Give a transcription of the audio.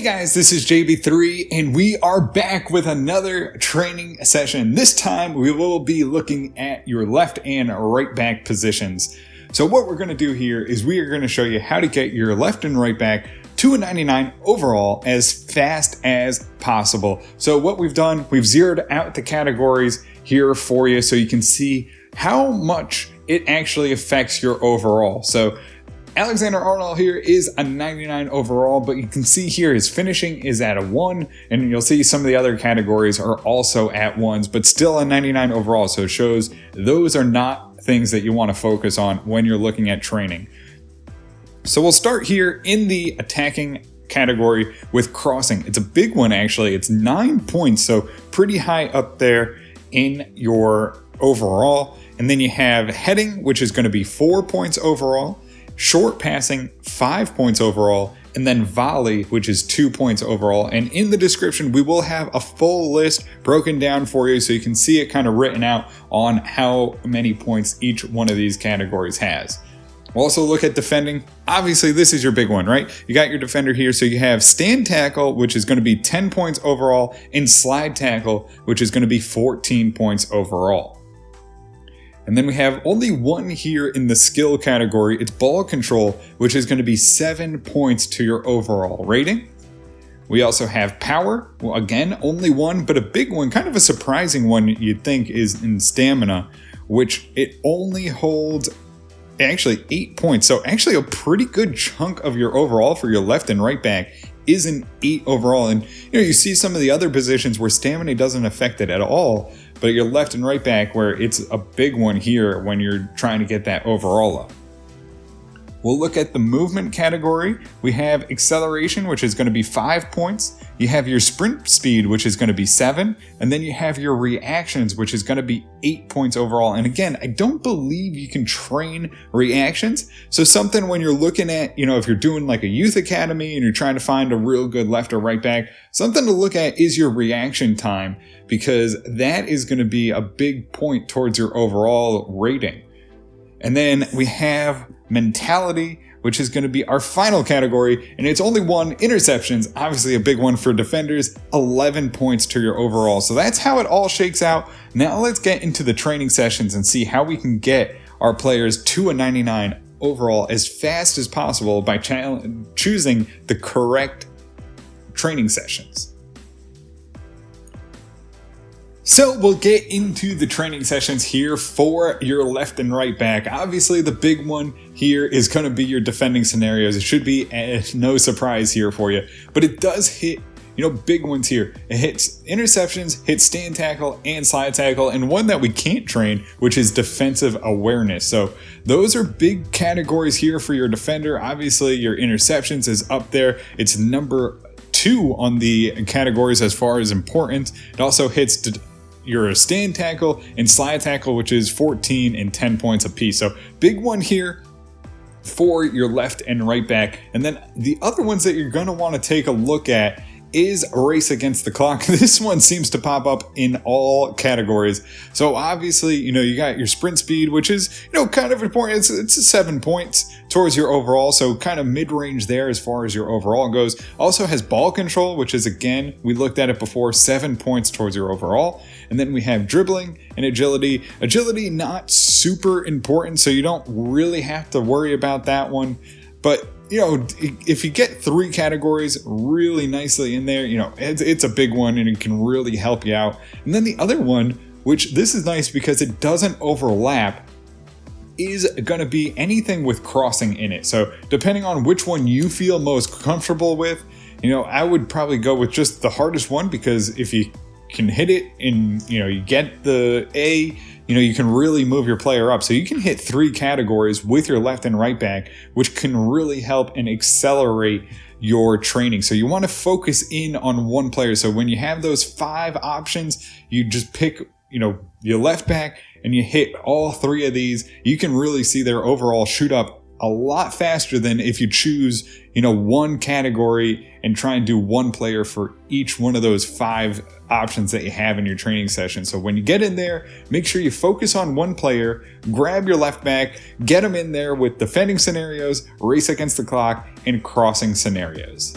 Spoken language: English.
Guys, this is JB3 and we are back with another training session. This time we will be looking at your left and right back positions. So what we're going to do here is we are going to show you how to get your left and right back to a 99 overall as fast as possible. So what we've done, we've zeroed out the categories here for you so you can see how much it actually affects your overall. So Alexander-Arnold here is a 99 overall, but you can see here his finishing is at a 1, and you'll see some of the other categories are also at 1s, but still a 99 overall. So it shows those are not things that you want to focus on when you're looking at training. So we'll start here in the attacking category with crossing. It's a big one actually. It's 9 points, so pretty high up there in your overall. And then you have heading, which is going to be 4 points overall. Short passing, 5 points overall, and then volley, which is 2 points overall. And in the description, we will have a full list broken down for you so you can see it kind of written out on how many points each one of these categories has. We'll also look at defending. Obviously, this is your big one, right? You got your defender here, so you have stand tackle, which is going to be 10 points overall, and slide tackle, which is going to be 14 points overall. And then we have only one here in the skill category. It's ball control, which is going to be 7 points to your overall rating. We also have power. Well, again, only one, but a big one, kind of a surprising one you'd think is in stamina, which it only holds actually 8 points. So actually a pretty good chunk of your overall for your left and right back is an 8 overall. And you see some of the other positions where stamina doesn't affect it at all, but your left and right back where it's a big one here when you're trying to get that overall up. We'll look at the movement category. We have acceleration, which is going to be 5 points. You have your sprint speed, which is going to be 7. And then you have your reactions, which is going to be 8 points overall. And again, I don't believe you can train reactions. So something when you're looking at, if you're doing like a youth academy and you're trying to find a real good left or right back, something to look at is your reaction time, because that is going to be a big point towards your overall rating. And then we have mentality, which is going to be our final category, and it's only one, interceptions, obviously a big one for defenders, 11 points to your overall. So that's how it all shakes out. Now let's get into the training sessions and see how we can get our players to a 99 overall as fast as possible by choosing the correct training sessions. So we'll get into the training sessions here for your left and right back. Obviously, the big one here is going to be your defending scenarios. It should be no surprise here for you, but it does hit, big ones here. It hits interceptions, hits stand tackle and slide tackle, and one that we can't train, which is defensive awareness. So those are big categories here for your defender. Obviously, your interceptions is up there. It's number 2 on the categories as far as importance. It also hits your stand tackle and slide tackle, which is 14 and 10 points apiece. So big one here for your left and right back. And then the other ones that you're going to want to take a look at is race against the clock. This one seems to pop up in all categories. So obviously, you got your sprint speed, which is, kind of important. It's 7 points towards your overall. So kind of mid-range there as far as your overall goes. Also has ball control, which is, again, we looked at it before, 7 points towards your overall. And then we have dribbling and agility. Agility, not super important, so you don't really have to worry about that one. But if you get 3 categories really nicely in there, it's a big one and it can really help you out. And then the other one, which this is nice because it doesn't overlap, is going to be anything with crossing in it. So depending on which one you feel most comfortable with, I would probably go with just the hardest one, because if you can hit it and you get the A, you can really move your player up. So you can hit 3 categories with your left and right back, which can really help and accelerate your training. So you want to focus in on one player. So when you have those 5 options, you just pick, your left back and you hit all 3 of these. You can really see their overall shoot up a lot faster than if you choose, one category and try and do one player for each one of those 5 options that you have in your training session. So when you get in there, make sure you focus on one player, grab your left back, get them in there with defending scenarios, race against the clock, and crossing scenarios.